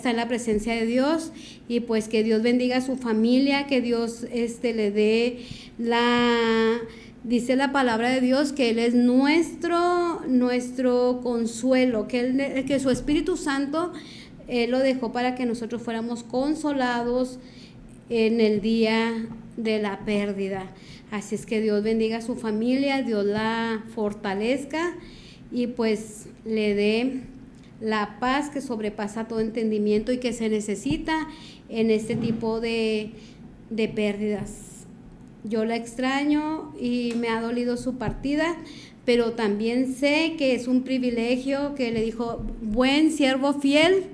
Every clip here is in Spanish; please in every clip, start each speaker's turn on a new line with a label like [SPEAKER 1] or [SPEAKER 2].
[SPEAKER 1] Está en la presencia de Dios y pues que Dios bendiga a su familia, que Dios le dé dice la palabra de Dios que Él es nuestro consuelo, que su Espíritu Santo Él lo dejó para que nosotros fuéramos consolados en el día de la pérdida. Así es que Dios bendiga a su familia, Dios la fortalezca y pues le dé la paz que sobrepasa todo entendimiento y que se necesita en este tipo de pérdidas. Yo la extraño y me ha dolido su partida, pero también sé que es un privilegio que le dijo: buen siervo fiel,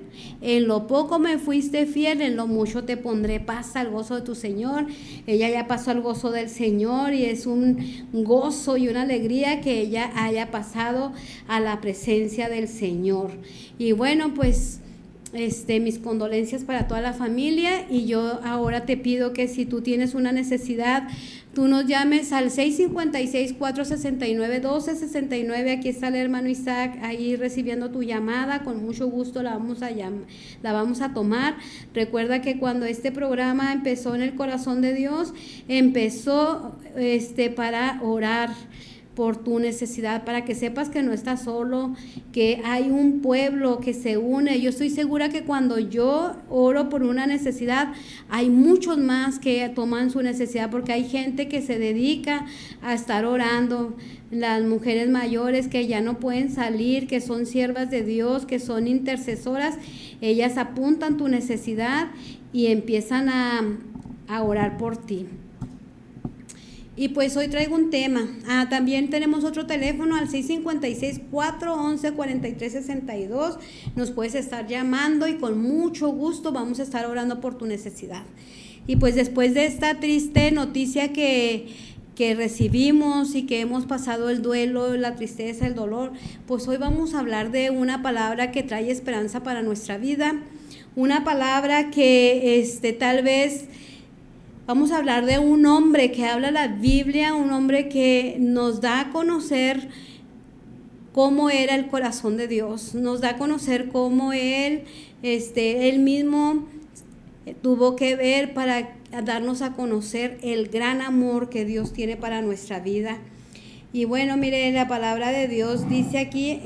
[SPEAKER 1] en lo poco me fuiste fiel, en lo mucho te pondré, pasa al gozo de tu Señor. Ella ya pasó al gozo del Señor y es un gozo y una alegría que ella haya pasado a la presencia del Señor. Y bueno, pues mis condolencias para toda la familia, y yo ahora te pido que si tú tienes una necesidad, tú nos llames al 656-469-1269. Aquí está el hermano Isaac ahí recibiendo tu llamada. Con mucho gusto la vamos a tomar. Recuerda que cuando este programa empezó en el corazón de Dios, empezó para orar por tu necesidad, para que sepas que no estás solo, que hay un pueblo que se une. Yo estoy segura que cuando yo oro por una necesidad, hay muchos más que toman su necesidad, porque hay gente que se dedica a estar orando. Las mujeres mayores que ya no pueden salir, que son siervas de Dios, que son intercesoras, ellas apuntan tu necesidad y empiezan a orar por ti. Y pues hoy traigo un tema. También tenemos otro teléfono al 656-411-4362. Nos puedes estar llamando y con mucho gusto vamos a estar orando por tu necesidad. Y pues después de esta triste noticia que recibimos y que hemos pasado el duelo, la tristeza, el dolor, pues hoy vamos a hablar de una palabra que trae esperanza para nuestra vida. Una palabra que tal vez... Vamos a hablar de un hombre que habla la Biblia, un hombre que nos da a conocer cómo era el corazón de Dios, nos da a conocer cómo él mismo tuvo que ver para darnos a conocer el gran amor que Dios tiene para nuestra vida. Y bueno, mire, la palabra de Dios dice aquí,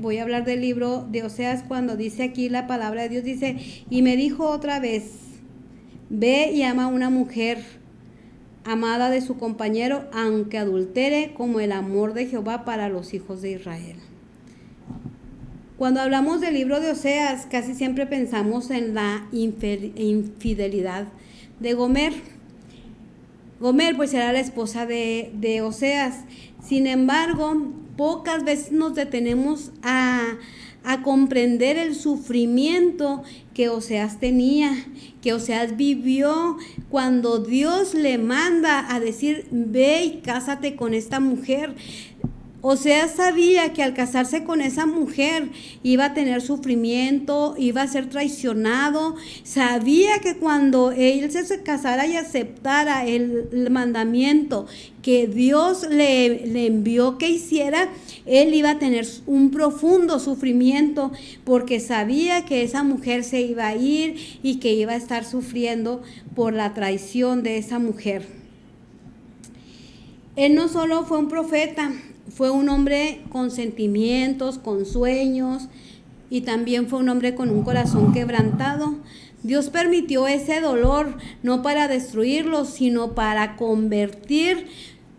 [SPEAKER 1] voy a hablar del libro de Oseas, cuando dice aquí la palabra de Dios, dice: y me dijo otra vez, ve y ama a una mujer amada de su compañero, aunque adultere, como el amor de Jehová para los hijos de Israel. Cuando hablamos del libro de Oseas, casi siempre pensamos en la infidelidad de Gomer. Gomer pues era la esposa de Oseas. Sin embargo, pocas veces nos detenemos a comprender el sufrimiento que Oseas tenía, que Oseas vivió cuando Dios le manda a decir: ve y cásate con esta mujer. Oseas sabía que al casarse con esa mujer iba a tener sufrimiento, iba a ser traicionado. Sabía que cuando él se casara y aceptara el mandamiento que Dios le envió que hiciera, él iba a tener un profundo sufrimiento, porque sabía que esa mujer se iba a ir y que iba a estar sufriendo por la traición de esa mujer. Él no solo fue un profeta, fue un hombre con sentimientos, con sueños, y también fue un hombre con un corazón quebrantado. Dios permitió ese dolor no para destruirlo, sino para convertir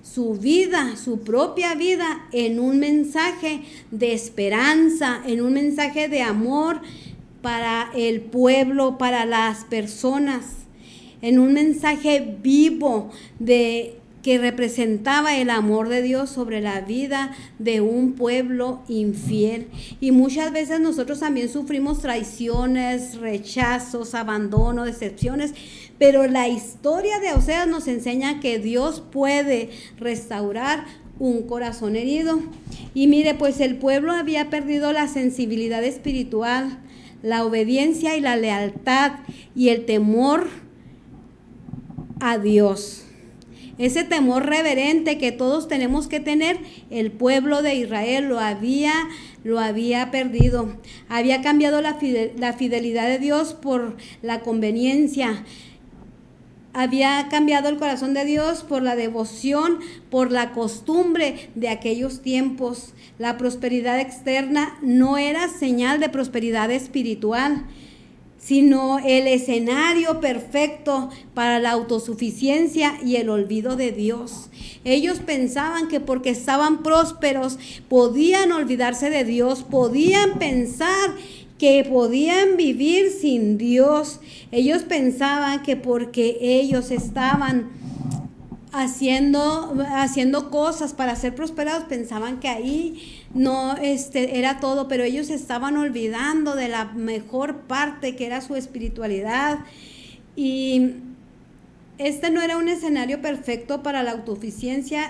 [SPEAKER 1] su vida, su propia vida, en un mensaje de esperanza, en un mensaje de amor para el pueblo, para las personas, en un mensaje vivo que representaba el amor de Dios sobre la vida de un pueblo infiel. Y muchas veces nosotros también sufrimos traiciones, rechazos, abandono, decepciones, pero la historia de Oseas nos enseña que Dios puede restaurar un corazón herido. Y mire, pues el pueblo había perdido la sensibilidad espiritual, la obediencia y la lealtad y el temor a Dios. ese temor reverente que todos tenemos que tener, el pueblo de Israel lo había perdido. Había cambiado la fidelidad de Dios por la conveniencia. Había cambiado el corazón de Dios por la devoción, por la costumbre de aquellos tiempos. La prosperidad externa no era señal de prosperidad espiritual, sino el escenario perfecto para la autosuficiencia y el olvido de Dios. Ellos pensaban que porque estaban prósperos podían olvidarse de Dios, podían pensar que podían vivir sin Dios. Ellos pensaban que porque ellos estaban haciendo cosas para ser prosperados, pensaban que ahí no era todo, pero ellos estaban olvidando de la mejor parte que era su espiritualidad. Y no era un escenario perfecto para la autosuficiencia,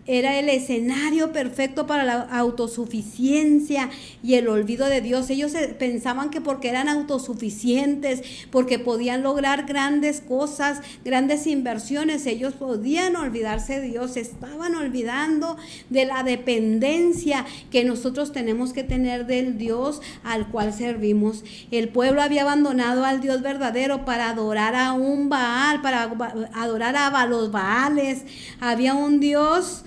[SPEAKER 1] era el escenario perfecto para la autosuficiencia y el olvido de Dios. Ellos pensaban que porque eran autosuficientes, porque podían lograr grandes cosas, grandes inversiones, ellos podían olvidarse de Dios. Estaban olvidando de la dependencia que nosotros tenemos que tener del Dios al cual servimos. El pueblo había abandonado al Dios verdadero para adorar a un Baal, para adorar a los Baales. Había un Dios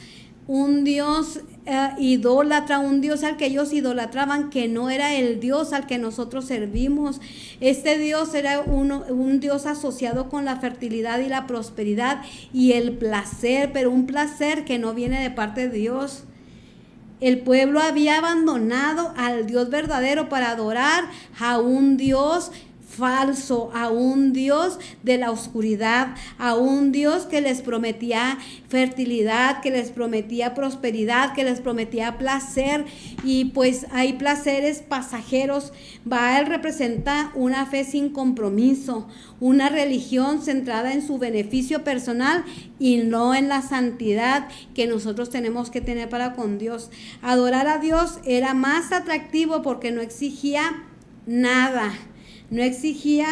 [SPEAKER 1] idólatra, un Dios al que ellos idolatraban, que no era el Dios al que nosotros servimos. Este Dios era un Dios asociado con la fertilidad y la prosperidad y el placer, pero un placer que no viene de parte de Dios. El pueblo había abandonado al Dios verdadero para adorar a un Dios falso, a un Dios de la oscuridad, a un Dios que les prometía fertilidad, que les prometía prosperidad, que les prometía placer, y pues hay placeres pasajeros. Baal representa una fe sin compromiso, una religión centrada en su beneficio personal y no en la santidad que nosotros tenemos que tener para con Dios. Adorar a Dios era más atractivo porque no exigía nada. No exigía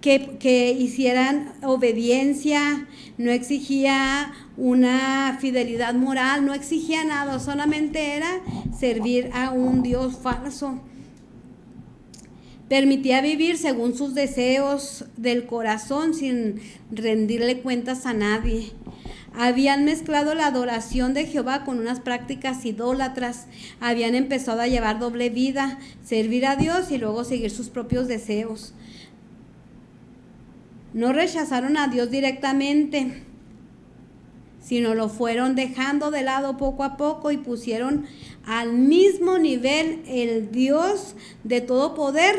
[SPEAKER 1] que hicieran obediencia, no exigía una fidelidad moral, no exigía nada, solamente era servir a un Dios falso. Permitía vivir según sus deseos del corazón sin rendirle cuentas a nadie. Habían mezclado la adoración de Jehová con unas prácticas idólatras. Habían empezado a llevar doble vida, servir a Dios y luego seguir sus propios deseos. No rechazaron a Dios directamente, sino lo fueron dejando de lado poco a poco y pusieron al mismo nivel el Dios de todo poder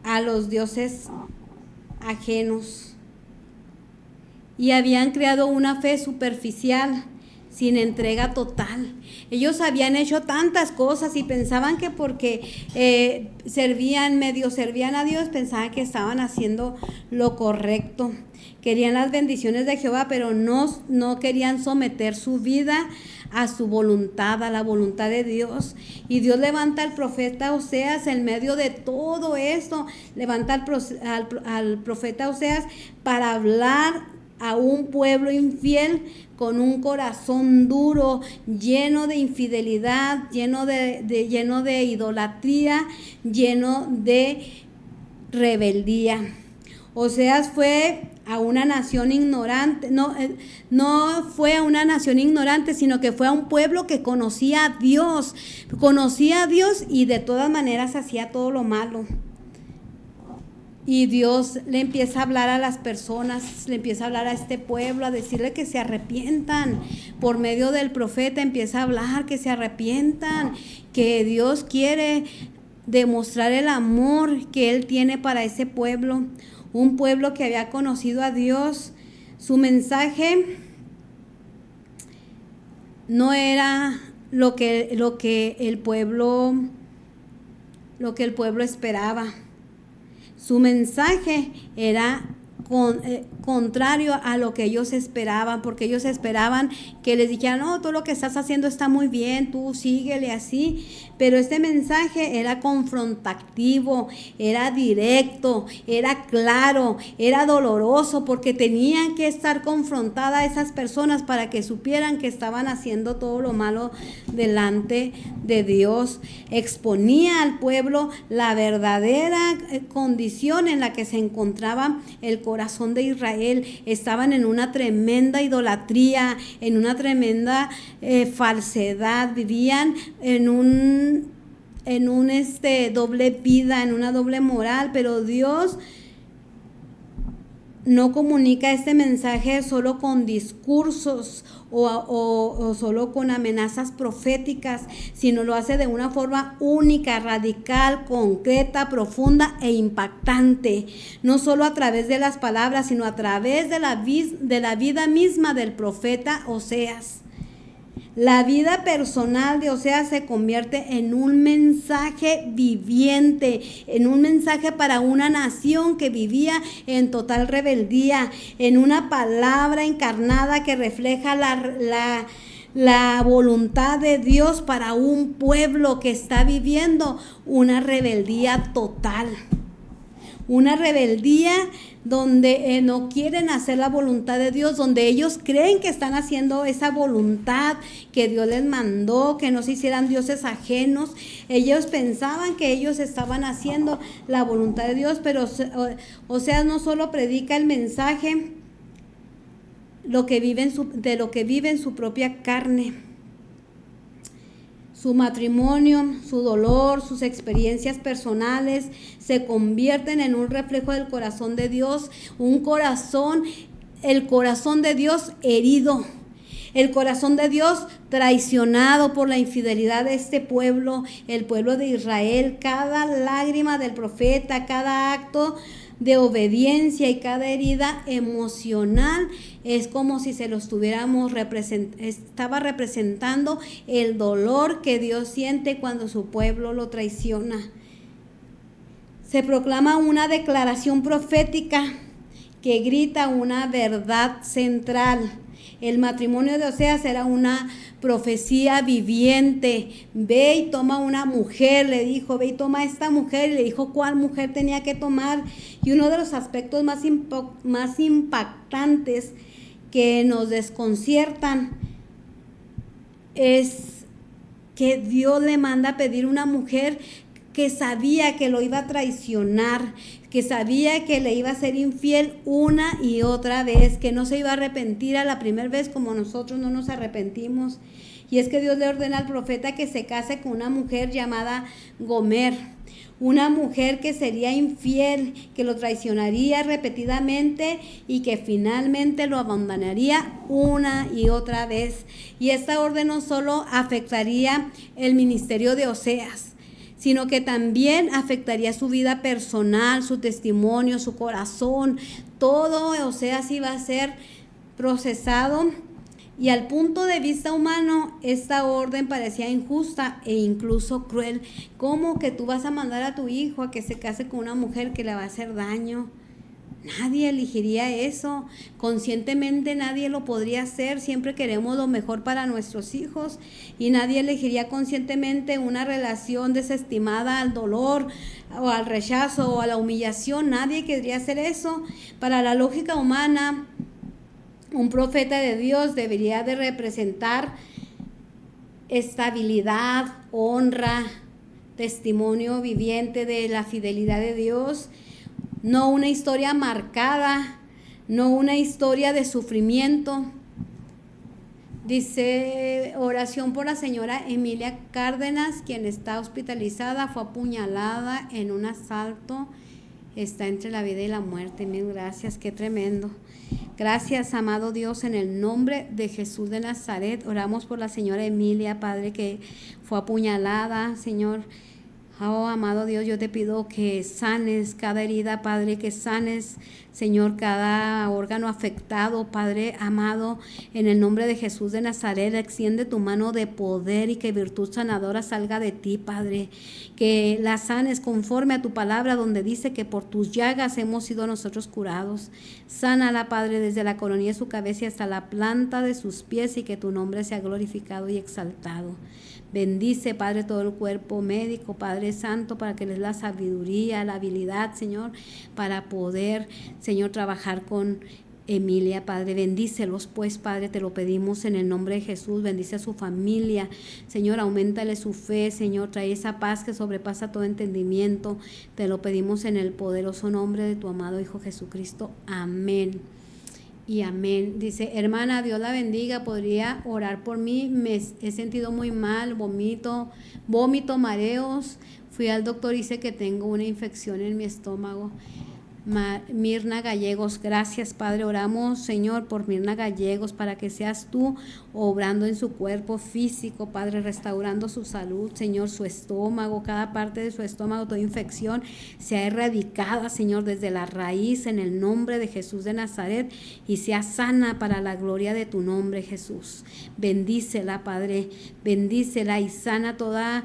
[SPEAKER 1] a los dioses ajenos. Y habían creado una fe superficial, sin entrega total. Ellos habían hecho tantas cosas y pensaban que porque servían a Dios, pensaban que estaban haciendo lo correcto. Querían las bendiciones de Jehová, pero no querían someter su vida a su voluntad, a la voluntad de Dios. Y Dios levanta al profeta Oseas en medio de todo esto, levanta al profeta Oseas para hablar a un pueblo infiel con un corazón duro, lleno de infidelidad, lleno de idolatría, lleno de rebeldía. Oseas fue a una nación ignorante, no fue a una nación ignorante, sino que fue a un pueblo que conocía a Dios y de todas maneras hacía todo lo malo. Y Dios le empieza a hablar a las personas, le empieza a hablar a este pueblo, a decirle que se arrepientan. Por medio del profeta empieza a hablar que se arrepientan, que Dios quiere demostrar el amor que Él tiene para ese pueblo. Un pueblo que había conocido a Dios. Su mensaje no era lo que el pueblo esperaba. Su mensaje era contrario a lo que ellos esperaban, porque ellos esperaban que les dijeran, no, todo lo que estás haciendo está muy bien, tú síguele así, pero este mensaje era confrontativo, era directo, era claro, era doloroso, porque tenían que estar confrontadas esas personas para que supieran que estaban haciendo todo lo malo delante de Dios. Exponía al pueblo la verdadera condición en la que se encontraba el corazón de Israel. Estaban en una tremenda idolatría, en una tremenda falsedad, vivían en un doble vida, en una doble moral, pero Dios no comunica este mensaje solo con discursos o solo con amenazas proféticas, sino lo hace de una forma única, radical, concreta, profunda e impactante, no solo a través de las palabras, sino a través de la vida misma del profeta Oseas. La vida personal de Oseas se convierte en un mensaje viviente, en un mensaje para una nación que vivía en total rebeldía, en una palabra encarnada que refleja la voluntad de Dios para un pueblo que está viviendo una rebeldía total. Una rebeldía donde no quieren hacer la voluntad de Dios, donde ellos creen que están haciendo esa voluntad que Dios les mandó, que no se hicieran dioses ajenos. Ellos pensaban que ellos estaban haciendo la voluntad de Dios, pero Oseas no solo predica el mensaje de lo que vive en su propia carne. Su matrimonio, su dolor, sus experiencias personales se convierten en un reflejo del corazón de Dios, el corazón de Dios herido, el corazón de Dios traicionado por la infidelidad de este pueblo, el pueblo de Israel. Cada lágrima del profeta, cada acto de obediencia y cada herida emocional es como si se lo estaba representando el dolor que Dios siente cuando su pueblo lo traiciona. Se proclama una declaración profética que grita una verdad central. El matrimonio de Oseas era una profecía viviente. Ve y toma una mujer, le dijo, ve y toma esta mujer, y le dijo cuál mujer tenía que tomar. Y uno de los aspectos más impactantes que nos desconciertan es que Dios le manda a pedir una mujer que sabía que lo iba a traicionar, que sabía que le iba a ser infiel una y otra vez, que no se iba a arrepentir a la primera vez como nosotros no nos arrepentimos. Y es que Dios le ordena al profeta que se case con una mujer llamada Gomer, una mujer que sería infiel, que lo traicionaría repetidamente y que finalmente lo abandonaría una y otra vez. Y esta orden no solo afectaría el ministerio de Oseas, sino que también afectaría su vida personal, su testimonio, su corazón. Todo Oseas iba a ser procesado, y al punto de vista humano esta orden parecía injusta e incluso cruel. ¿Cómo que tú vas a mandar a tu hijo a que se case con una mujer que le va a hacer daño? Nadie elegiría eso, conscientemente nadie lo podría hacer. Siempre queremos lo mejor para nuestros hijos y nadie elegiría conscientemente una relación desestimada al dolor o al rechazo o a la humillación. Nadie querría hacer eso. Para la lógica humana, un profeta de Dios debería de representar estabilidad, honra, testimonio viviente de la fidelidad de Dios. No una historia marcada, no una historia de sufrimiento. Dice, oración por la señora Emilia Cárdenas, quien está hospitalizada, fue apuñalada en un asalto, está entre la vida y la muerte. Mil gracias, qué tremendo. Gracias, amado Dios, en el nombre de Jesús de Nazaret, oramos por la señora Emilia, Padre, que fue apuñalada, Señor. Oh, amado Dios, yo te pido que sanes cada herida, Padre, que sanes, Señor, cada órgano afectado, Padre amado, en el nombre de Jesús de Nazaret. Extiende tu mano de poder y que virtud sanadora salga de ti, Padre, que la sanes conforme a tu palabra, donde dice que por tus llagas hemos sido nosotros curados. Sánala, Padre, desde la coronilla de su cabeza hasta la planta de sus pies, y que tu nombre sea glorificado y exaltado. Bendice, Padre, todo el cuerpo médico, Padre Santo, para que les dé la sabiduría, la habilidad, Señor, para poder, Señor, trabajar con Emilia, Padre. Bendícelos, pues, Padre, te lo pedimos en el nombre de Jesús. Bendice a su familia, Señor, auméntale su fe, Señor, trae esa paz que sobrepasa todo entendimiento. Te lo pedimos en el poderoso nombre de tu amado Hijo Jesucristo. Amén. Y amén. Dice, hermana, Dios la bendiga, ¿podría orar por mí? Me he sentido muy mal, vómito, mareos. Fui al doctor y dice que tengo una infección en mi estómago. Mirna Gallegos, gracias, Padre. Oramos, Señor, por Mirna Gallegos, para que seas tú obrando en su cuerpo físico, Padre, restaurando su salud, Señor, su estómago, cada parte de su estómago, toda infección sea erradicada, Señor, desde la raíz, en el nombre de Jesús de Nazaret, y sea sana para la gloria de tu nombre, Jesús. Bendícela, Padre, bendícela y sana toda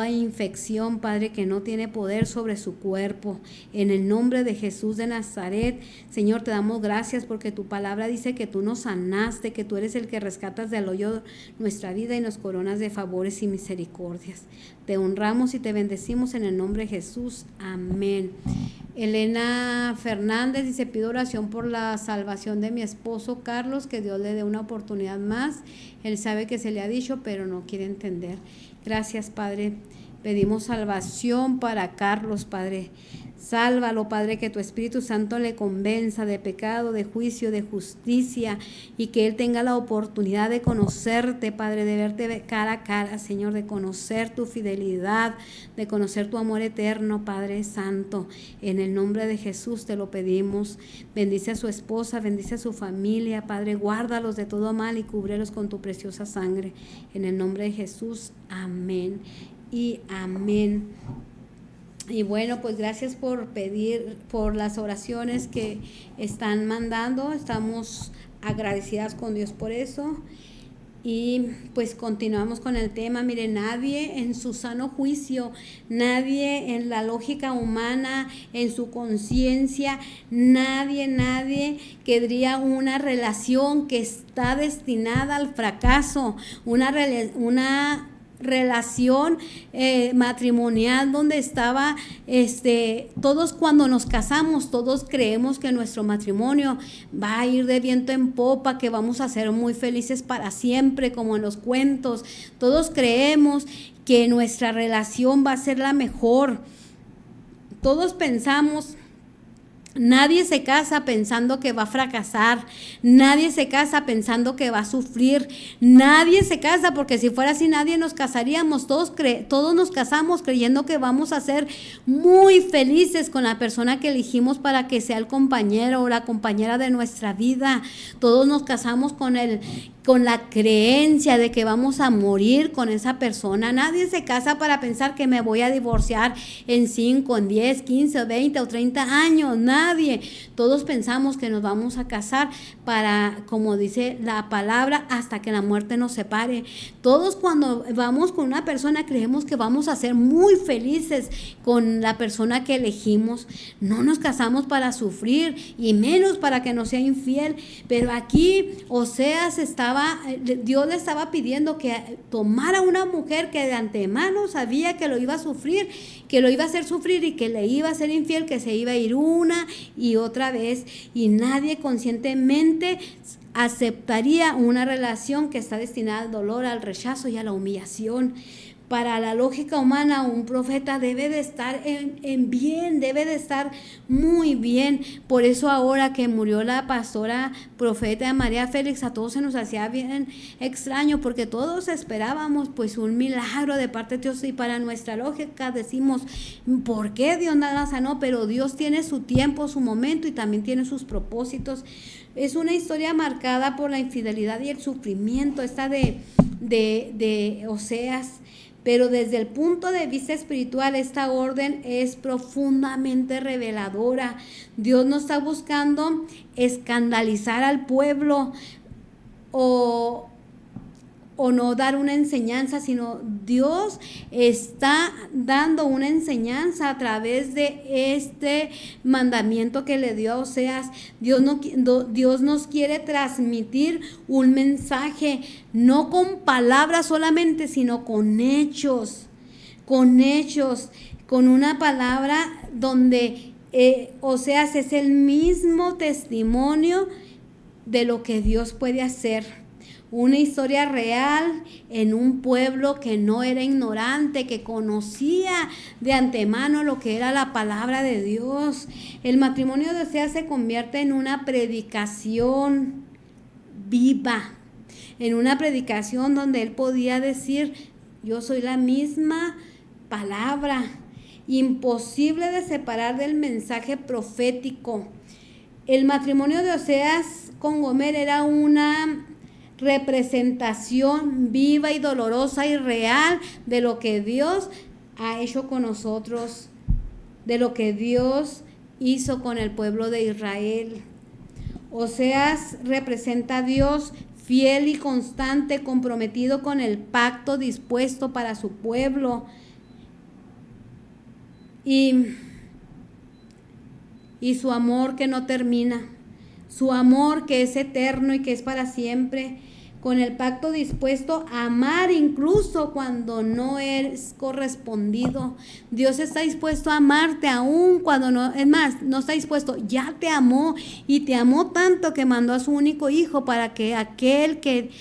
[SPEAKER 1] infección, Padre, que no tiene poder sobre su cuerpo. En el nombre de Jesús de Nazaret, Señor, te damos gracias porque tu palabra dice que tú nos sanaste, que tú eres el que rescatas del hoyo nuestra vida y nos coronas de favores y misericordias. Te honramos y te bendecimos en el nombre de Jesús. Amén. Elena Fernández dice, pido oración por la salvación de mi esposo Carlos, que Dios le dé una oportunidad más. Él sabe que se le ha dicho, pero no quiere entender. Gracias, Padre. Pedimos salvación para Carlos, Padre. Sálvalo, Padre, que tu Espíritu Santo le convenza de pecado, de juicio, de justicia, y que él tenga la oportunidad de conocerte, Padre, de verte cara a cara, Señor, de conocer tu fidelidad, de conocer tu amor eterno, Padre Santo. En el nombre de Jesús te lo pedimos. Bendice a su esposa, bendice a su familia, Padre, guárdalos de todo mal y cúbrelos con tu preciosa sangre. En el nombre de Jesús, amén y amén. Y bueno, pues gracias por pedir, por las oraciones que están mandando. Estamos agradecidas con Dios por eso. Y pues continuamos con el tema. Mire, nadie en su sano juicio, nadie en la lógica humana, en su conciencia, nadie querría una relación que está destinada al fracaso, una relación matrimonial donde estaba todos, cuando nos casamos, todos creemos que nuestro matrimonio va a ir de viento en popa, que vamos a ser muy felices para siempre, como en los cuentos. Todos creemos que nuestra relación va a ser la mejor. Todos pensamos. Nadie se casa pensando que va a fracasar, nadie se casa pensando que va a sufrir, nadie se casa, porque si fuera así nadie nos casaríamos. Todos nos casamos creyendo que vamos a ser muy felices con la persona que elegimos para que sea el compañero o la compañera de nuestra vida. Todos nos casamos con la creencia de que vamos a morir con esa persona. Nadie se casa para pensar que me voy a divorciar en 5, en 10, 15, 20 o 30 años. Nadie. Todos pensamos que nos vamos a casar para, como dice la palabra, hasta que la muerte nos separe. Todos, cuando vamos con una persona, creemos que vamos a ser muy felices con la persona que elegimos. No nos casamos para sufrir, y menos para que nos sea infiel. Pero aquí Oseas Dios le estaba pidiendo que tomara una mujer que de antemano sabía que lo iba a sufrir, que lo iba a hacer sufrir y que le iba a ser infiel, que se iba a ir una y otra vez, y nadie conscientemente aceptaría una relación que está destinada al dolor, al rechazo y a la humillación. Para la lógica humana, un profeta debe de estar en bien, debe de estar muy bien. Por eso ahora que murió la pastora profeta María Félix, a todos se nos hacía bien extraño, porque todos esperábamos pues un milagro de parte de Dios, y para nuestra lógica decimos, ¿por qué Dios no la sanó? Pero Dios tiene su tiempo, su momento, y también tiene sus propósitos. Es una historia marcada por la infidelidad y el sufrimiento, esta de Oseas. Pero desde el punto de vista espiritual, esta orden es profundamente reveladora. Dios no está buscando escandalizar al pueblo o no dar una enseñanza, sino Dios está dando una enseñanza a través de este mandamiento que le dio a Oseas. Dios nos quiere transmitir un mensaje, no con palabras solamente, sino con hechos, con una palabra donde Oseas es el mismo testimonio de lo que Dios puede hacer. Una historia real en un pueblo que no era ignorante, que conocía de antemano lo que era la palabra de Dios. El matrimonio de Oseas se convierte en una predicación viva, en una predicación donde él podía decir: yo soy la misma palabra, imposible de separar del mensaje profético. El matrimonio de Oseas con Gomer era una representación viva y dolorosa y real de lo que Dios ha hecho con nosotros, de lo que Dios hizo con el pueblo de Israel. Oseas representa a Dios fiel y constante, comprometido con el pacto dispuesto para su pueblo, y su amor que no termina, su amor que es eterno y que es para siempre, con el pacto dispuesto a amar incluso cuando no es correspondido. Dios está dispuesto a amarte aún cuando no, es más, no está dispuesto, ya te amó, y te amó tanto que mandó a su único hijo para que aquel que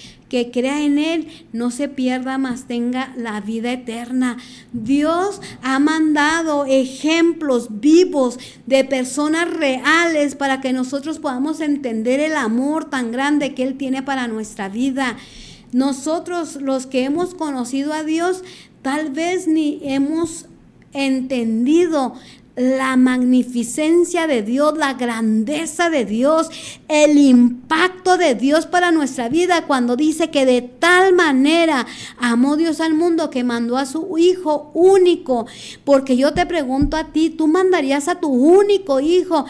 [SPEAKER 1] crea en él no se pierda, mas tenga la vida eterna. Dios ha mandado ejemplos vivos de personas reales para que nosotros podamos entender el amor tan grande que Él tiene para nuestra vida. Nosotros, los que hemos conocido a Dios, tal vez ni hemos entendido la magnificencia de Dios, la grandeza de Dios, el impacto de Dios para nuestra vida, cuando dice que de tal manera amó Dios al mundo que mandó a su hijo único. Porque yo te pregunto a ti, ¿tú mandarías a tu único hijo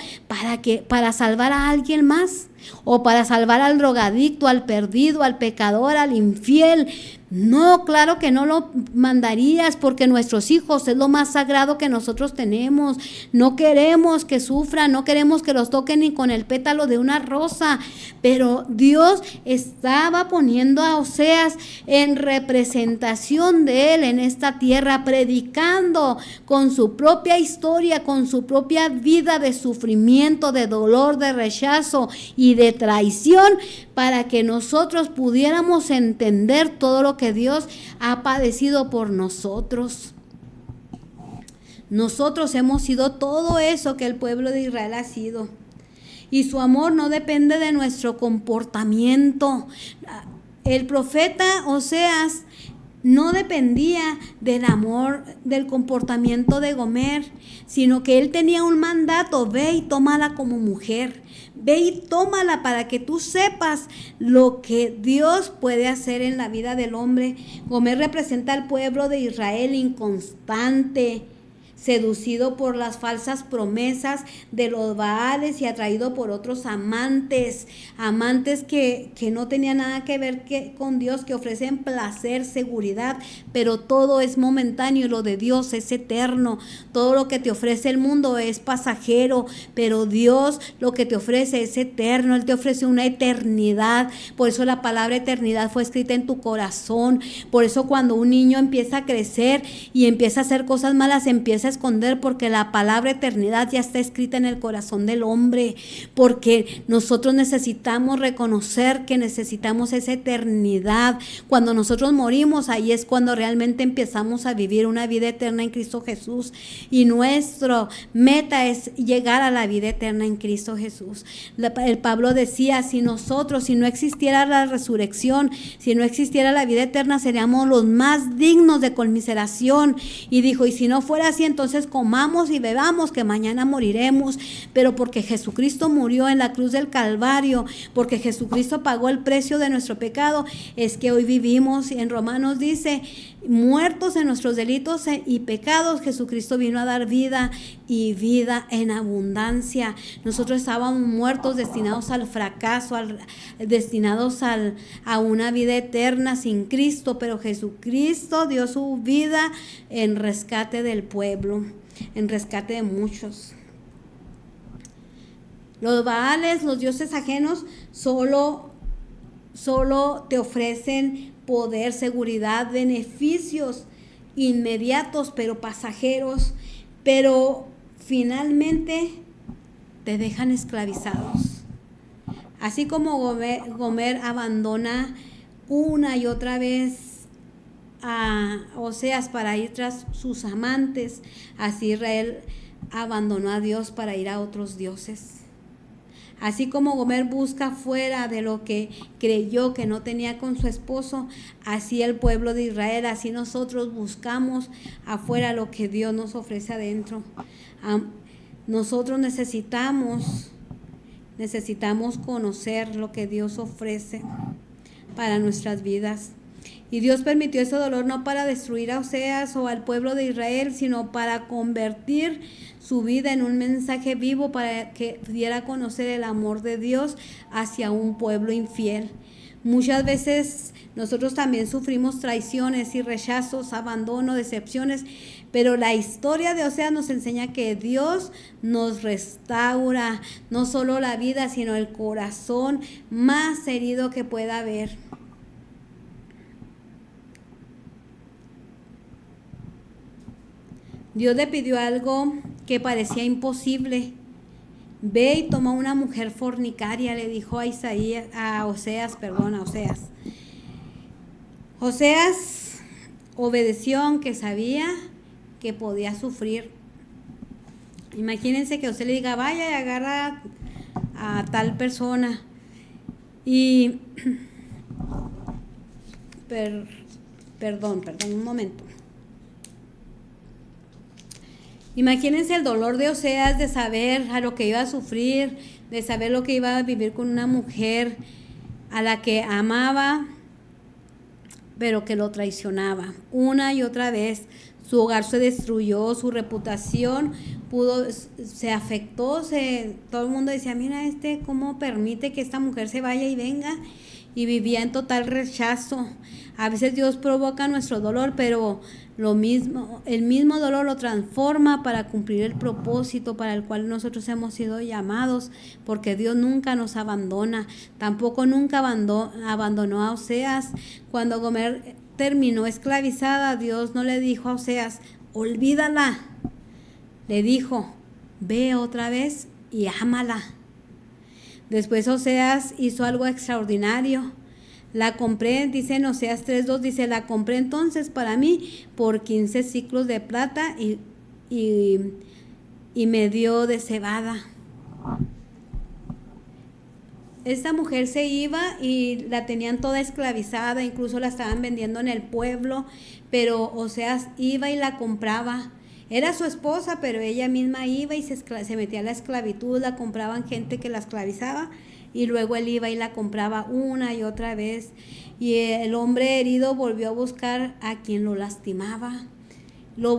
[SPEAKER 1] para salvar a alguien más? ¿O para salvar al drogadicto, al perdido, al pecador, al infiel? No, claro que no lo mandarías, porque nuestros hijos es lo más sagrado que nosotros tenemos. No queremos que sufran, no queremos que los toquen ni con el pétalo de una rosa. Pero Dios estaba poniendo a Oseas en representación de Él en esta tierra, predicando con su propia historia, con su propia vida de sufrimiento, de dolor, de rechazo y de traición, para que nosotros pudiéramos entender todo lo que Dios ha padecido por nosotros. Nosotros hemos sido todo eso que el pueblo de Israel ha sido. Y su amor no depende de nuestro comportamiento. El profeta Oseas no dependía del amor, del comportamiento de Gomer, sino que él tenía un mandato: ve y tómala como mujer. Ve y tómala para que tú sepas lo que Dios puede hacer en la vida del hombre. Gomer representa al pueblo de Israel inconstante, seducido por las falsas promesas de los Baales y atraído por otros amantes que no tenían nada que ver con Dios, que ofrecen placer, seguridad, pero todo es momentáneo y lo de Dios es eterno. Todo lo que te ofrece el mundo es pasajero, pero Dios lo que te ofrece es eterno. Él te ofrece una eternidad. Por eso la palabra eternidad fue escrita en tu corazón. Por eso cuando un niño empieza a crecer y empieza a hacer cosas malas, empieza a esconder, porque la palabra eternidad ya está escrita en el corazón del hombre, porque nosotros necesitamos reconocer que necesitamos esa eternidad. Cuando nosotros morimos, ahí es cuando realmente empezamos a vivir una vida eterna en Cristo Jesús, y nuestra meta es llegar a la vida eterna en Cristo Jesús. El Pablo decía: si no existiera la resurrección, si no existiera la vida eterna, seríamos los más dignos de conmiseración. Y dijo: y si no fuera así, entonces comamos y bebamos, que mañana moriremos. Pero porque Jesucristo murió en la cruz del Calvario, porque Jesucristo pagó el precio de nuestro pecado, es que hoy vivimos. Y en Romanos dice: muertos en nuestros delitos y pecados, Jesucristo vino a dar vida y vida en abundancia. Nosotros estábamos muertos, destinados al fracaso, destinados a una vida eterna sin Cristo, pero Jesucristo dio su vida en rescate del pueblo, en rescate de muchos. Los Baales, los dioses ajenos, solo te ofrecen poder, seguridad, beneficios inmediatos, pero pasajeros, pero finalmente te dejan esclavizados. Así como Gomer abandona una y otra vez a Oseas para ir tras sus amantes, así Israel abandonó a Dios para ir a otros dioses. Así como Gomer busca fuera de lo que creyó que no tenía con su esposo, así el pueblo de Israel, así nosotros buscamos afuera lo que Dios nos ofrece adentro. Nosotros necesitamos conocer lo que Dios ofrece para nuestras vidas. Y Dios permitió ese dolor no para destruir a Oseas o al pueblo de Israel, sino para convertir su vida en un mensaje vivo para que diera a conocer el amor de Dios hacia un pueblo infiel. Muchas veces nosotros también sufrimos traiciones y rechazos, abandono, decepciones, pero la historia de Oseas nos enseña que Dios nos restaura no solo la vida, sino el corazón más herido que pueda haber. Dios le pidió algo que parecía imposible. Ve y toma una mujer fornicaria, le dijo a Oseas. Oseas obedeció, aunque sabía que podía sufrir. Imagínense que usted le diga, vaya y agarra a tal persona. Y perdón, un momento. Imagínense el dolor de Oseas de saber a lo que iba a sufrir, de saber lo que iba a vivir con una mujer a la que amaba, pero que lo traicionaba una y otra vez. Su hogar se destruyó, su reputación se afectó, todo el mundo decía, mira cómo permite que esta mujer se vaya y venga, y vivía en total rechazo. A veces Dios provoca nuestro dolor, pero el mismo dolor lo transforma para cumplir el propósito para el cual nosotros hemos sido llamados, porque Dios nunca nos abandona, tampoco nunca abandonó a Oseas. Cuando Gomer terminó esclavizada, Dios no le dijo a Oseas, olvídala, le dijo, ve otra vez y ámala. Después Oseas hizo algo extraordinario. La compré, dice en Oseas 3:2, dice, la compré entonces para mí por 15 siclos de plata y me dio de cebada. Esta mujer se iba y la tenían toda esclavizada, incluso la estaban vendiendo en el pueblo, pero Oseas iba y la compraba. Era su esposa, pero ella misma iba y se metía a la esclavitud, la compraban gente que la esclavizaba, y luego él iba y la compraba una y otra vez. Y el hombre herido volvió a buscar a quien lo lastimaba. La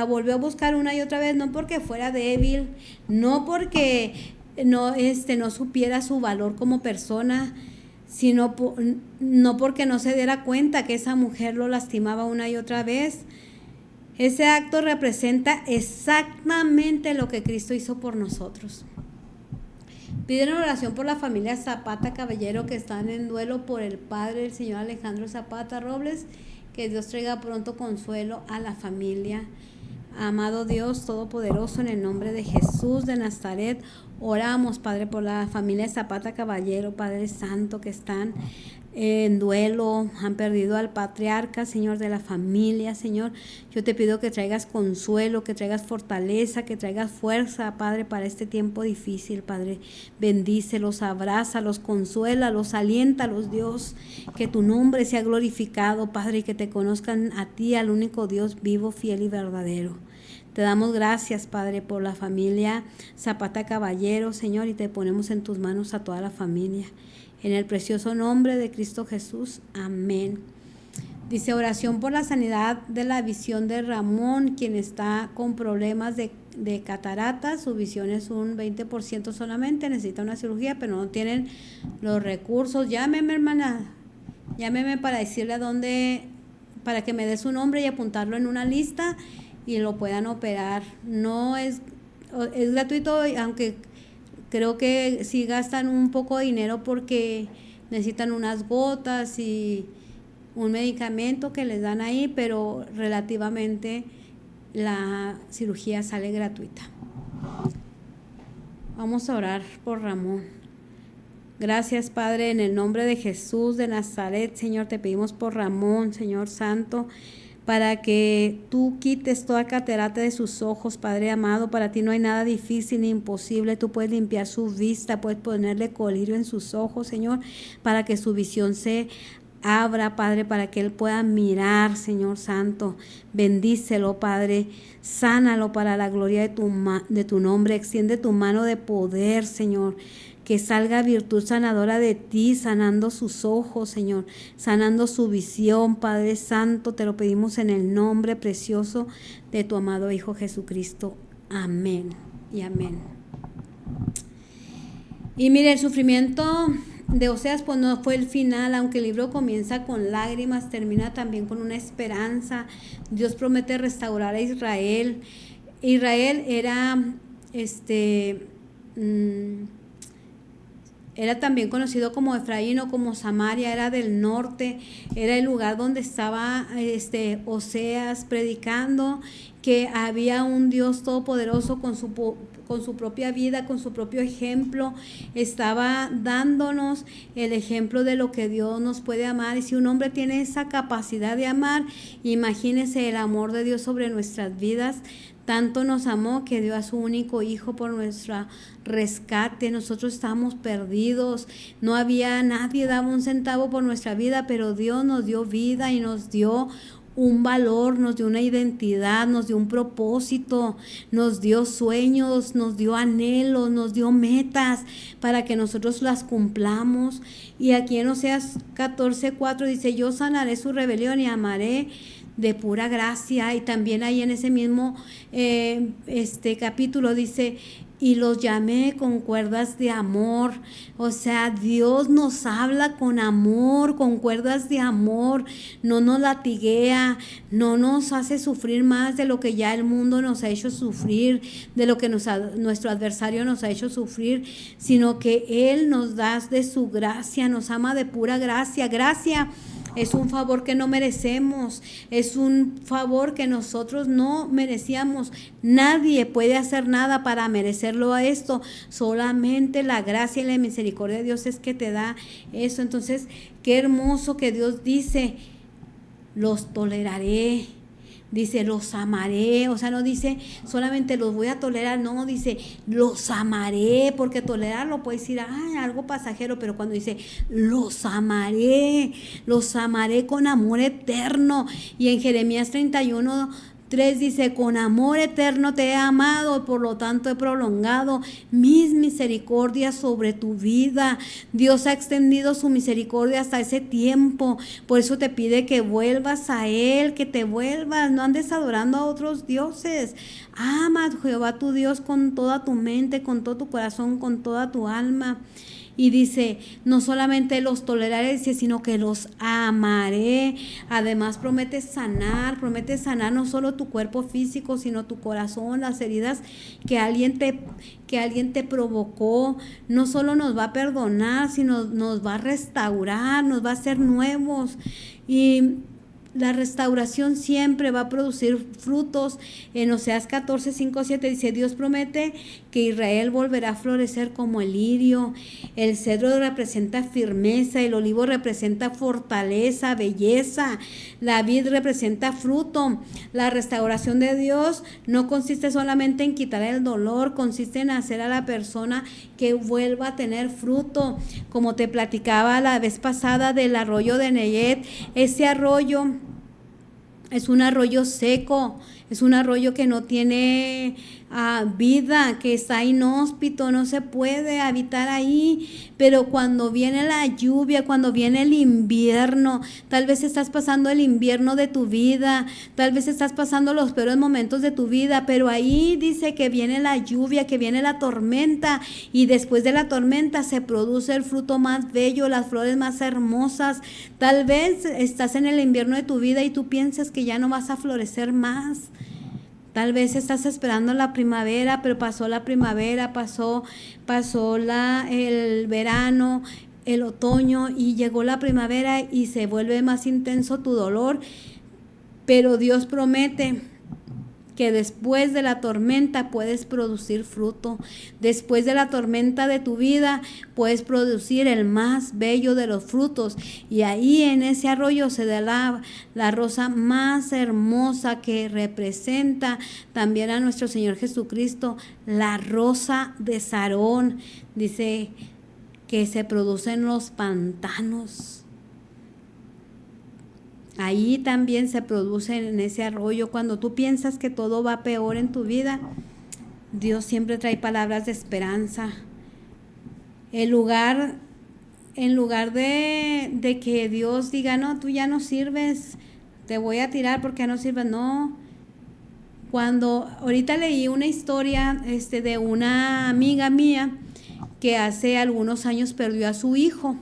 [SPEAKER 1] volvió a buscar una y otra vez, no porque fuera débil, no porque no supiera su valor como persona, sino no porque no se diera cuenta que esa mujer lo lastimaba una y otra vez. Ese acto representa exactamente lo que Cristo hizo por nosotros. Piden oración por la familia Zapata Caballero, que están en duelo por el padre del señor Alejandro Zapata Robles. Que Dios traiga pronto consuelo a la familia. Amado Dios Todopoderoso, en el nombre de Jesús de Nazaret, oramos, Padre, por la familia Zapata Caballero, Padre Santo, que están en duelo, han perdido al patriarca, Señor, de la familia. Señor, yo te pido que traigas consuelo, que traigas fortaleza, que traigas fuerza, Padre, para este tiempo difícil, Padre. Bendícelos, abrázalos, consuélalos, aliéntalos, Dios, que tu nombre sea glorificado, Padre, y que te conozcan a ti, al único Dios vivo, fiel y verdadero. Te damos gracias, Padre, por la familia Zapata Caballero, Señor, y te ponemos en tus manos a toda la familia. En el precioso nombre de Cristo Jesús. Amén. Dice oración por la sanidad de la visión de Ramón, quien está con problemas de cataratas. Su visión es un 20% solamente, necesita una cirugía, pero no tienen los recursos. Llámeme, hermana, llámeme para decirle a dónde, para que me dé su nombre y apuntarlo en una lista y lo puedan operar. No es gratuito, aunque creo que sí gastan un poco de dinero porque necesitan unas gotas y un medicamento que les dan ahí, pero relativamente la cirugía sale gratuita. Vamos a orar por Ramón. Gracias, Padre, en el nombre de Jesús de Nazaret, Señor, te pedimos por Ramón, Señor Santo, para que tú quites toda catarata de sus ojos, Padre amado. Para ti no hay nada difícil ni imposible. Tú puedes limpiar su vista, puedes ponerle colirio en sus ojos, Señor, para que su visión se abra, Padre, para que él pueda mirar, Señor Santo. Bendícelo, Padre. Sánalo para la gloria de tu nombre. Extiende tu mano de poder, Señor. Que salga virtud sanadora de ti, sanando sus ojos, Señor, sanando su visión, Padre Santo. Te lo pedimos en el nombre precioso de tu amado Hijo Jesucristo. Amén y amén. Y mire, el sufrimiento de Oseas pues no fue el final, aunque el libro comienza con lágrimas, termina también con una esperanza. Dios promete restaurar a Israel. Israel era era también conocido como Efraín o como Samaria, era del norte, era el lugar donde estaba Oseas predicando que había un Dios todopoderoso con su propia vida, con su propio ejemplo. Estaba dándonos el ejemplo de lo que Dios nos puede amar. Y si un hombre tiene esa capacidad de amar, imagínese el amor de Dios sobre nuestras vidas. Tanto nos amó que dio a su único hijo por nuestro rescate. Nosotros estábamos perdidos, no había nadie, daba un centavo por nuestra vida, pero Dios nos dio vida y nos dio un valor, nos dio una identidad, nos dio un propósito, nos dio sueños, nos dio anhelos, nos dio metas para que nosotros las cumplamos. Y aquí en Oseas 14:4 dice: yo sanaré su rebelión y amaré de pura gracia. Y también ahí en ese mismo capítulo dice: y los llamé con cuerdas de amor. O sea, Dios nos habla con amor, con cuerdas de amor. No nos latiguea, no nos hace sufrir más de lo que ya el mundo nos ha hecho sufrir, de lo que nuestro adversario nos ha hecho sufrir, sino que Él nos da de su gracia, nos ama de pura gracia. Gracia es un favor que no merecemos, es un favor que nosotros no merecíamos. Nadie puede hacer nada para merecerlo a esto, solamente la gracia y la misericordia de Dios es que te da eso. Entonces, qué hermoso que Dios dice: los toleraré. Dice: los amaré. O sea, no dice solamente los voy a tolerar, no, dice los amaré, porque tolerarlo puede decir algo pasajero, pero cuando dice los amaré con amor eterno. Y en Jeremías 31:3 dice: con amor eterno te he amado, por lo tanto he prolongado mis misericordias sobre tu vida. Dios ha extendido su misericordia hasta ese tiempo, por eso te pide que vuelvas a Él, que te vuelvas, no andes adorando a otros dioses. Ama a Jehová tu Dios con toda tu mente, con todo tu corazón, con toda tu alma. Y dice: no solamente los toleraré, sino que los amaré. Además promete sanar no solo tu cuerpo físico, sino tu corazón, las heridas que alguien te provocó. No solo nos va a perdonar, sino nos va a restaurar, nos va a hacer nuevos. Y la restauración siempre va a producir frutos. En Oseas 14:5-7 dice: Dios promete que Israel volverá a florecer como el lirio. El cedro representa firmeza, el olivo representa fortaleza, belleza, la vid representa fruto. La restauración de Dios no consiste solamente en quitar el dolor, consiste en hacer a la persona que vuelva a tener fruto. Como te platicaba la vez pasada del arroyo de Neyet, ese arroyo es un arroyo seco, es un arroyo que no tiene vida que está inhóspito, no se puede habitar ahí, pero cuando viene la lluvia, cuando viene el invierno, tal vez estás pasando el invierno de tu vida, tal vez estás pasando los peores momentos de tu vida, pero ahí dice que viene la lluvia, que viene la tormenta, y después de la tormenta se produce el fruto más bello, las flores más hermosas. Tal vez estás en el invierno de tu vida y tú piensas que ya no vas a florecer más. Tal vez estás esperando la primavera, pero pasó la primavera, pasó el verano, el otoño, y llegó la primavera y se vuelve más intenso tu dolor. Pero Dios promete que después de la tormenta puedes producir fruto. Después de la tormenta de tu vida puedes producir el más bello de los frutos. Y ahí en ese arroyo se da la rosa más hermosa, que representa también a nuestro Señor Jesucristo, la rosa de Sarón. Dice que se produce en los pantanos. Ahí también se produce en ese arroyo. Cuando tú piensas que todo va peor en tu vida, Dios siempre trae palabras de esperanza. En lugar de que Dios diga, no, tú ya no sirves, te voy a tirar porque ya no sirves, no. Ahorita leí una historia de una amiga mía que hace algunos años perdió a su hijo.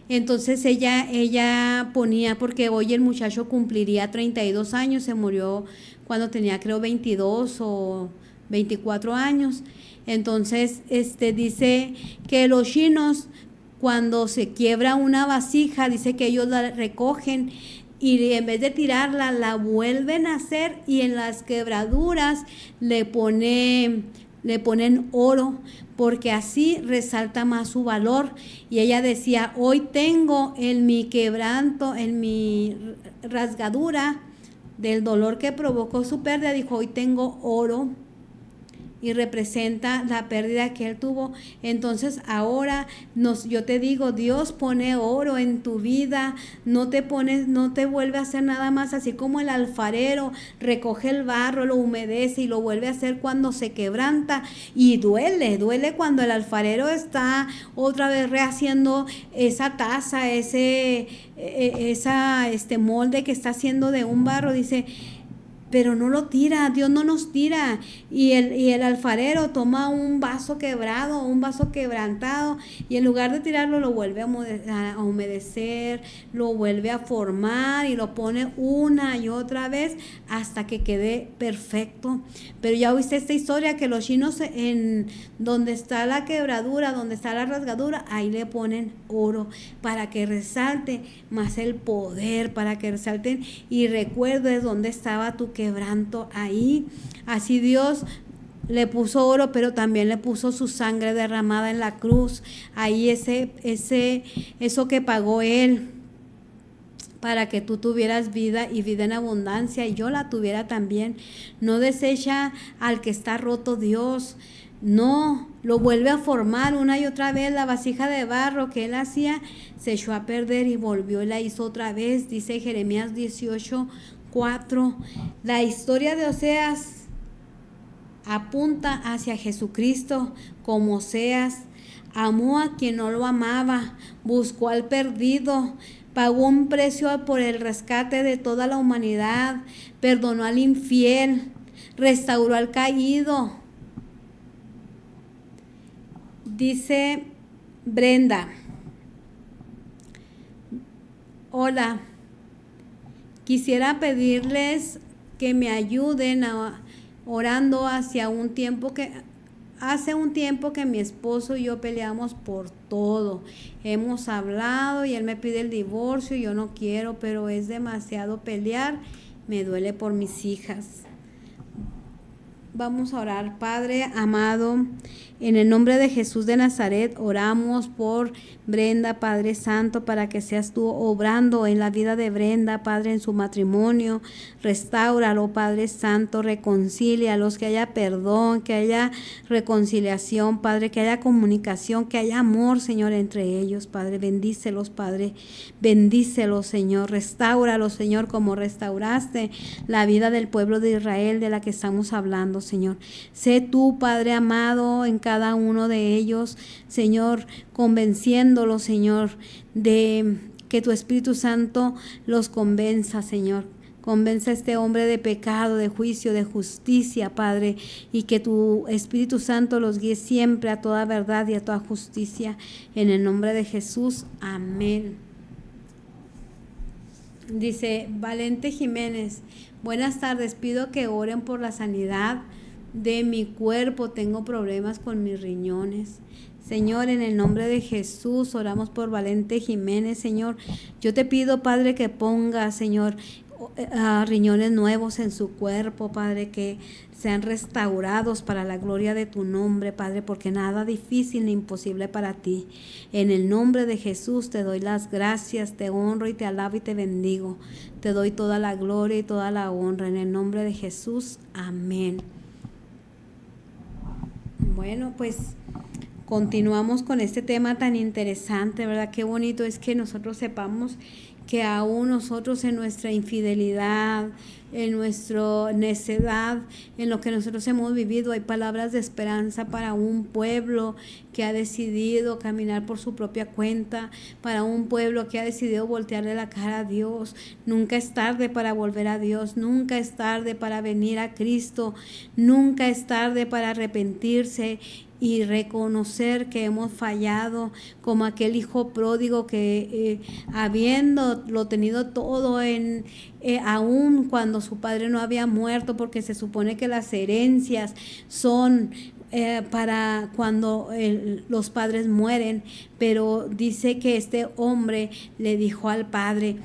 [SPEAKER 1] Entonces ella ponía, porque hoy el muchacho cumpliría 32 años, se murió cuando tenía creo 22 o 24 años. Entonces dice que los chinos, cuando se quiebra una vasija, dice que ellos la recogen y en vez de tirarla, la vuelven a hacer, y en las quebraduras le ponen oro, porque así resalta más su valor. Y ella decía, hoy tengo en mi quebranto, en mi rasgadura del dolor que provocó su pérdida, dijo, hoy tengo oro, y representa la pérdida que él tuvo. Entonces ahora yo te digo, Dios pone oro en tu vida, no te vuelve a hacer nada más, así como el alfarero recoge el barro, lo humedece y lo vuelve a hacer cuando se quebranta, y duele cuando el alfarero está otra vez rehaciendo esa taza, ese molde que está haciendo de un barro, dice, pero no lo tira, Dios no nos tira. Y el alfarero toma un vaso quebrado, un vaso quebrantado, y en lugar de tirarlo lo vuelve a humedecer, lo vuelve a formar y lo pone una y otra vez hasta que quede perfecto. Pero ya oíste esta historia, que los chinos, en donde está la quebradura, donde está la rasgadura, ahí le ponen oro para que resalte más el poder, para que resalten y recuerdes dónde estaba tu quebranto ahí. Así Dios le puso oro, pero también le puso su sangre derramada en la cruz. Ahí eso que pagó Él para que tú tuvieras vida y vida en abundancia, y yo la tuviera también. No desecha al que está roto Dios. No, lo vuelve a formar una y otra vez. La vasija de barro que él hacía se echó a perder y volvió y la hizo otra vez. Dice Jeremías 18:4. La historia de Oseas apunta hacia Jesucristo. Como Oseas amó a quien no lo amaba, buscó al perdido, pagó un precio por el rescate de toda la humanidad, perdonó al infiel, restauró al caído. Dice Brenda, hola, quisiera pedirles que me ayuden orando hace un tiempo que mi esposo y yo peleamos por todo. Hemos hablado y él me pide el divorcio, yo no quiero, pero es demasiado pelear, me duele por mis hijas. Vamos a orar. Padre amado, en el nombre de Jesús de Nazaret, oramos por Brenda, Padre Santo, para que seas tú obrando en la vida de Brenda, Padre, en su matrimonio. Restáuralo, Padre Santo, reconcílialos, que haya perdón, que haya reconciliación, Padre, que haya comunicación, que haya amor, Señor, entre ellos, Padre. Bendícelos, Padre, bendícelos, Señor. Restáuralos, Señor, como restauraste la vida del pueblo de Israel, de la que estamos hablando, Señor. Sé tú, Padre amado, en cada uno de ellos, Señor, convenciéndolos, Señor, de que tu Espíritu Santo los convenza, Señor. Convence a este hombre de pecado, de juicio, de justicia, Padre, y que tu Espíritu Santo los guíe siempre a toda verdad y a toda justicia. En el nombre de Jesús, amén. Dice Valente Jiménez, buenas tardes, pido que oren por la sanidad de mi cuerpo, tengo problemas con mis riñones. Señor, en el nombre de Jesús, oramos por Valente Jiménez, Señor. Yo te pido, Padre, que ponga, Señor, riñones nuevos en su cuerpo, Padre, que sean restaurados para la gloria de tu nombre, Padre, porque nada difícil ni imposible para ti. En el nombre de Jesús te doy las gracias, te honro y te alabo y te bendigo. Te doy toda la gloria y toda la honra. En el nombre de Jesús, amén. Bueno, pues continuamos con este tema tan interesante, ¿verdad? Qué bonito es que nosotros sepamos que aún nosotros en nuestra infidelidad, en nuestra necedad, en lo que nosotros hemos vivido, hay palabras de esperanza para un pueblo que ha decidido caminar por su propia cuenta, para un pueblo que ha decidido voltearle la cara a Dios. Nunca es tarde para volver a Dios, nunca es tarde para venir a Cristo, nunca es tarde para arrepentirse y reconocer que hemos fallado, como aquel hijo pródigo que habiéndolo tenido todo aún cuando su padre no había muerto, porque se supone que las herencias son para cuando los padres mueren, pero dice que este hombre le dijo al padre: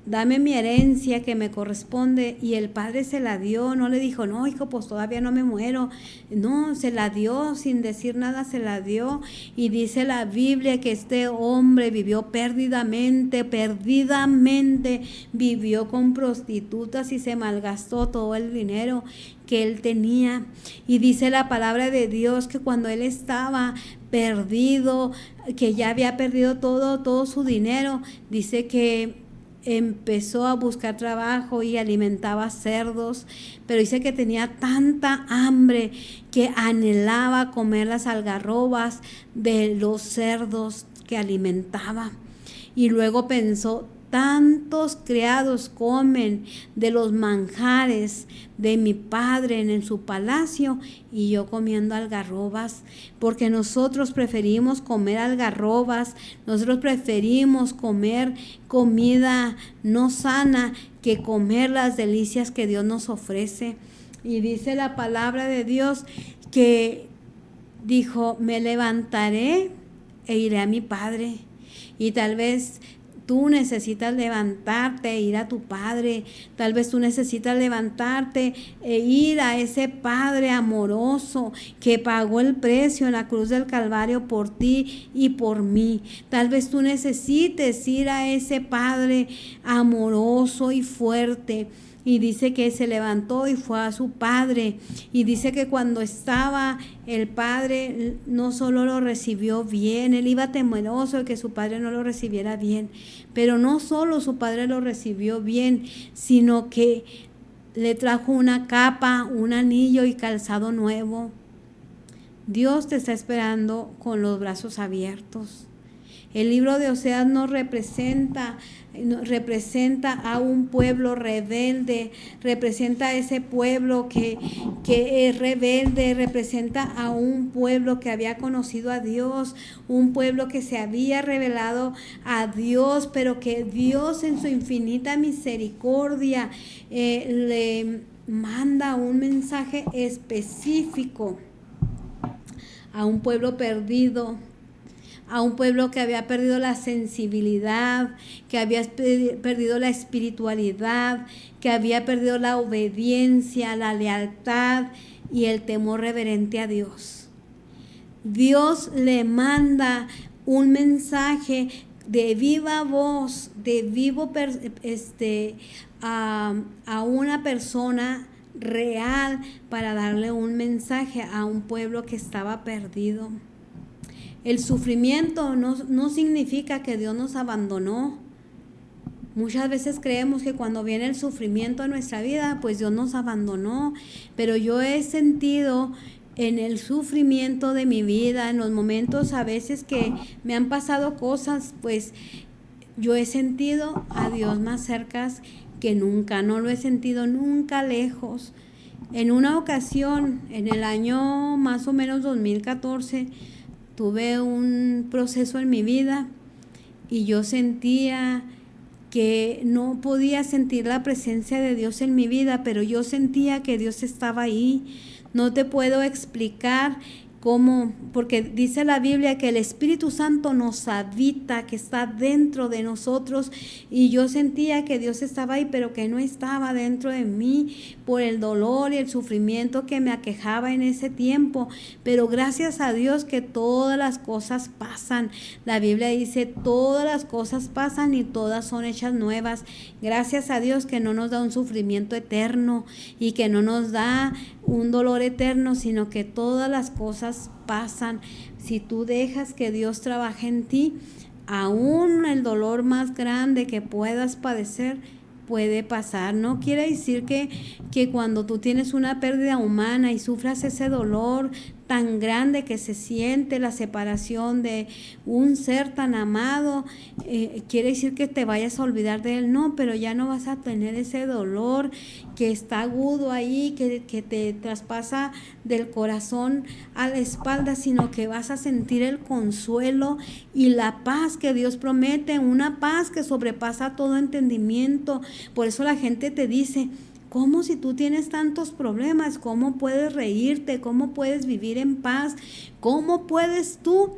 [SPEAKER 1] dame mi herencia que me corresponde, y el padre se la dio. No le dijo: no, hijo, pues todavía no me muero. No, se la dio, sin decir nada se la dio. Y dice la Biblia que este hombre vivió perdidamente, vivió con prostitutas y se malgastó todo el dinero que él tenía. Y dice la palabra de Dios que cuando él estaba perdido, que ya había perdido todo su dinero, dice que empezó a buscar trabajo y alimentaba cerdos, pero dice que tenía tanta hambre que anhelaba comer las algarrobas de los cerdos que alimentaba. Y luego pensó: tantos criados comen de los manjares de mi padre en su palacio y yo comiendo algarrobas, porque nosotros preferimos comer algarrobas, nosotros preferimos comer comida no sana que comer las delicias que Dios nos ofrece. Y dice la palabra de Dios que dijo: me levantaré e iré a mi padre. Y tal vez tú necesitas levantarte e ir a tu Padre. Tal vez tú necesitas levantarte e ir a ese Padre amoroso que pagó el precio en la cruz del Calvario por ti y por mí. Tal vez tú necesites ir a ese Padre amoroso y fuerte. Y dice que se levantó y fue a su padre. Y dice que cuando estaba el padre, no solo lo recibió bien, él iba temeroso de que su padre no lo recibiera bien. Pero no solo su padre lo recibió bien, sino que le trajo una capa, un anillo y calzado nuevo. Dios te está esperando con los brazos abiertos. El libro de Oseas nos representa a un pueblo rebelde, representa a ese pueblo que es rebelde, representa a un pueblo que había conocido a Dios, un pueblo que se había revelado a Dios, pero que Dios en su infinita misericordia le manda un mensaje específico a un pueblo perdido, a un pueblo que había perdido la sensibilidad, que había perdido la espiritualidad, que había perdido la obediencia, la lealtad y el temor reverente a Dios. Dios le manda un mensaje de viva voz, a una persona real para darle un mensaje a un pueblo que estaba perdido. El sufrimiento no significa que Dios nos abandonó. Muchas veces creemos que cuando viene el sufrimiento a nuestra vida, pues Dios nos abandonó, pero yo he sentido en el sufrimiento de mi vida, en los momentos a veces que me han pasado cosas, pues yo he sentido a Dios más cerca que nunca, no lo he sentido nunca lejos. En una ocasión, en el año más o menos 2014, tuve un proceso en mi vida y yo sentía que no podía sentir la presencia de Dios en mi vida, pero yo sentía que Dios estaba ahí. No te puedo explicar cómo, porque dice la Biblia que el Espíritu Santo nos habita, que está dentro de nosotros, y yo sentía que Dios estaba ahí, pero que no estaba dentro de mí por el dolor y el sufrimiento que me aquejaba en ese tiempo. Pero gracias a Dios que todas las cosas pasan. La Biblia dice, todas las cosas pasan y todas son hechas nuevas. Gracias a Dios que no nos da un sufrimiento eterno y que no nos da un dolor eterno, sino que todas las cosas pasan. Si tú dejas que Dios trabaje en ti, aún el dolor más grande que puedas padecer puede pasar. No quiere decir que cuando tú tienes una pérdida humana y sufras ese dolor tan grande que se siente la separación de un ser tan amado, quiere decir que te vayas a olvidar de él. No, pero ya no vas a tener ese dolor que está agudo ahí, que te traspasa del corazón a la espalda, sino que vas a sentir el consuelo y la paz que Dios promete, una paz que sobrepasa todo entendimiento. Por eso la gente te dice, ¿cómo si tú tienes tantos problemas? ¿Cómo puedes reírte? ¿Cómo puedes vivir en paz? ¿Cómo puedes tú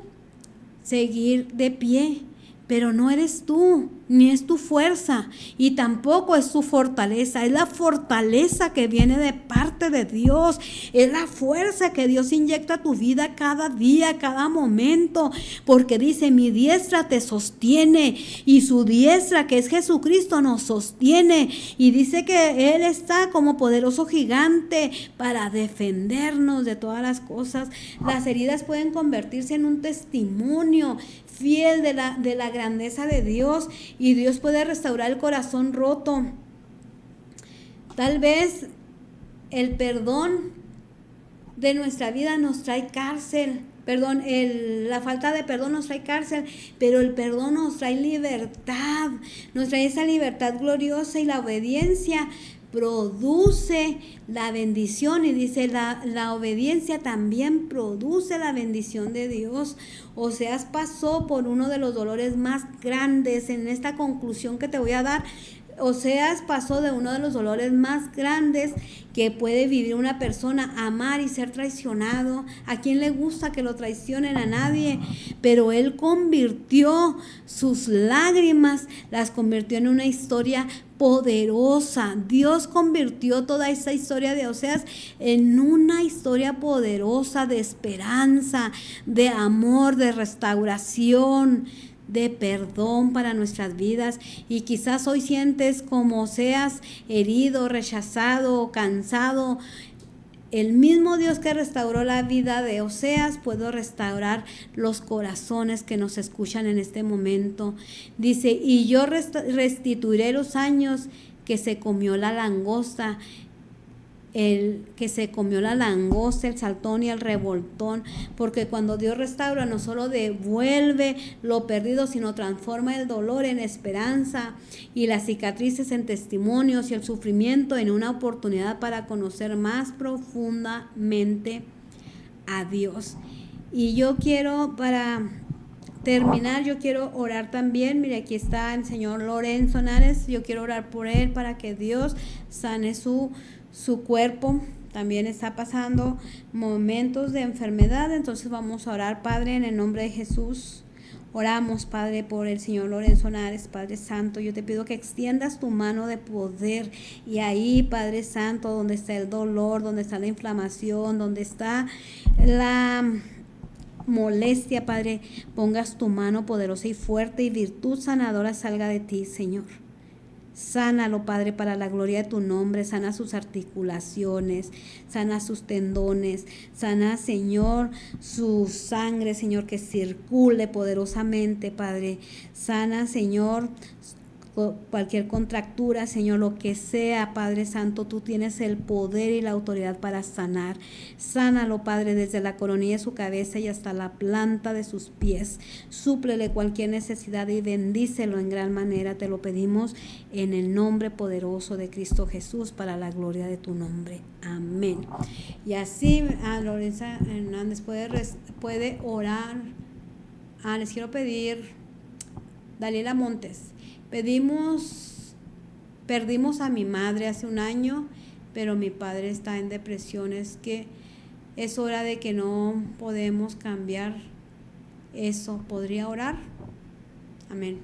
[SPEAKER 1] seguir de pie? Pero no eres tú, ni es tu fuerza, y tampoco es tu fortaleza. Es la fortaleza que viene de parte de Dios. Es la fuerza que Dios inyecta a tu vida cada día, cada momento. Porque dice, mi diestra te sostiene, y su diestra, que es Jesucristo, nos sostiene. Y dice que Él está como poderoso gigante para defendernos de todas las cosas. Las heridas pueden convertirse en un testimonio fiel de la grandeza de Dios, y Dios puede restaurar el corazón roto. Tal vez el perdón de nuestra vida nos trae cárcel, la falta de perdón nos trae cárcel, pero el perdón nos trae libertad, nos trae esa libertad gloriosa, y la obediencia produce la bendición. Y dice, la obediencia también produce la bendición de Dios. Oseas pasó por uno de los dolores más grandes. En esta conclusión que te voy a dar, Oseas pasó de uno de los dolores más grandes que puede vivir una persona, amar y ser traicionado. ¿A quién le gusta que lo traicionen? A nadie. Pero él convirtió sus lágrimas, las convirtió en una historia poderosa. Dios convirtió toda esa historia de Oseas en una historia poderosa de esperanza, de amor, de restauración, de perdón para nuestras vidas. Y quizás hoy sientes como Oseas, herido, rechazado, cansado. El mismo Dios que restauró la vida de Oseas puede restaurar los corazones que nos escuchan en este momento. Dice, y yo restituiré los años que se comió la langosta, el saltón y el revoltón, porque cuando Dios restaura no solo devuelve lo perdido, sino transforma el dolor en esperanza y las cicatrices en testimonios y el sufrimiento en una oportunidad para conocer más profundamente a Dios. Y yo quiero, para terminar, yo quiero orar también. Mire, aquí está el señor Lorenzo Nares. Yo quiero orar por él para que Dios sane su cuerpo. También está pasando momentos de enfermedad. Entonces vamos a orar, Padre, en el nombre de Jesús. Oramos, Padre, por el señor Lorenzo Nares. Padre Santo, yo te pido que extiendas tu mano de poder, y ahí, Padre Santo, donde está el dolor, donde está la inflamación, donde está la molestia, Padre, pongas tu mano poderosa y fuerte, y virtud sanadora salga de ti, Señor. Sánalo, Padre, para la gloria de tu nombre. Sana sus articulaciones, sana sus tendones, sana, Señor, su sangre, Señor, que circule poderosamente, Padre. Sana, Señor, cualquier contractura, Señor, lo que sea, Padre Santo, tú tienes el poder y la autoridad para sanar. Sánalo, Padre, desde la coronilla de su cabeza y hasta la planta de sus pies. Súplele cualquier necesidad y bendícelo en gran manera. Te lo pedimos en el nombre poderoso de Cristo Jesús, para la gloria de tu nombre. Amén. Y así, Lorenza Hernández puede orar. Les quiero pedir, Daniela Montes, perdimos a mi madre hace un año, pero mi padre está en depresión. Es que es hora de que no podemos cambiar eso. ¿Podría orar? Amén.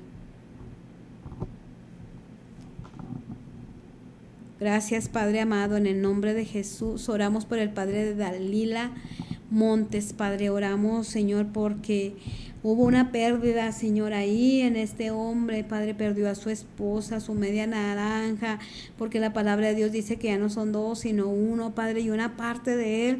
[SPEAKER 1] Gracias, Padre amado, en el nombre de Jesús. Oramos por el padre de Dalila Montes, Padre. Oramos, Señor, porque hubo una pérdida, Señor, ahí en este hombre. Padre, perdió a su esposa, su media naranja, porque la palabra de Dios dice que ya no son dos, sino uno, Padre, y una parte de él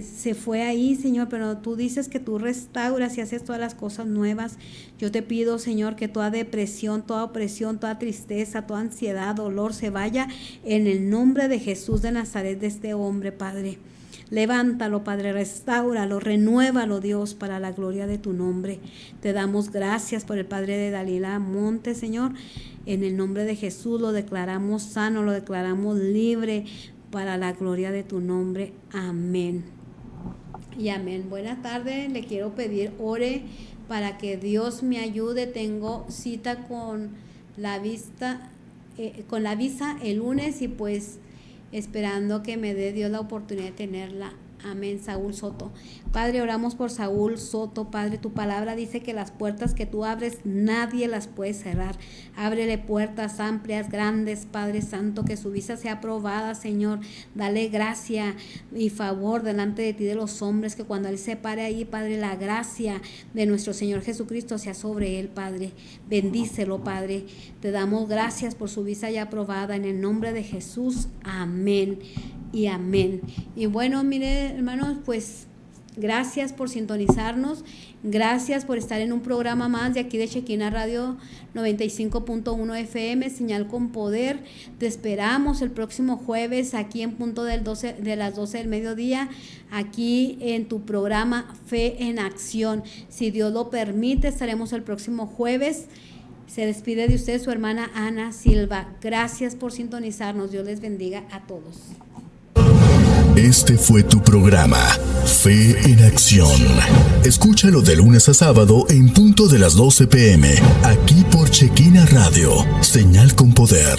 [SPEAKER 1] se fue ahí, Señor, pero tú dices que tú restauras y haces todas las cosas nuevas. Yo te pido, Señor, que toda depresión, toda opresión, toda tristeza, toda ansiedad, dolor se vaya en el nombre de Jesús de Nazaret de este hombre, Padre. Levántalo, Padre, restáuralo, renuévalo, Dios, para la gloria de tu nombre. Te damos gracias por el padre de Dalila Montes, Señor. En el nombre de Jesús lo declaramos sano, lo declaramos libre para la gloria de tu nombre. Amén. Y amén. Buenas tardes. Le quiero pedir, ore para que Dios me ayude. Tengo cita con la visa el lunes y pues esperando que me dé Dios la oportunidad de tenerla. Amén. Saúl Soto. Padre, oramos por Saúl Soto. Padre, tu palabra dice que las puertas que tú abres, nadie las puede cerrar. Ábrele puertas amplias, grandes, Padre Santo, que su visa sea aprobada, Señor. Dale gracia y favor delante de ti de los hombres, que cuando él se pare ahí, Padre, la gracia de nuestro Señor Jesucristo sea sobre él, Padre. Bendícelo, Padre. Te damos gracias por su visa ya aprobada en el nombre de Jesús. Amén y amén. Y bueno, mire, hermanos, pues gracias por sintonizarnos, gracias por estar en un programa más de aquí de Shekinah Radio 95.1 FM, Señal con Poder. Te esperamos el próximo jueves aquí en punto de las 12 del mediodía, aquí en tu programa Fe en Acción. Si Dios lo permite, estaremos el próximo jueves. Se despide de usted su hermana Ana Silva. Gracias por sintonizarnos. Dios les bendiga a todos.
[SPEAKER 2] Este fue tu programa, Fe en Acción. Escúchalo de lunes a sábado en punto de las 12 p.m. aquí por Shekinah Radio, Señal con Poder.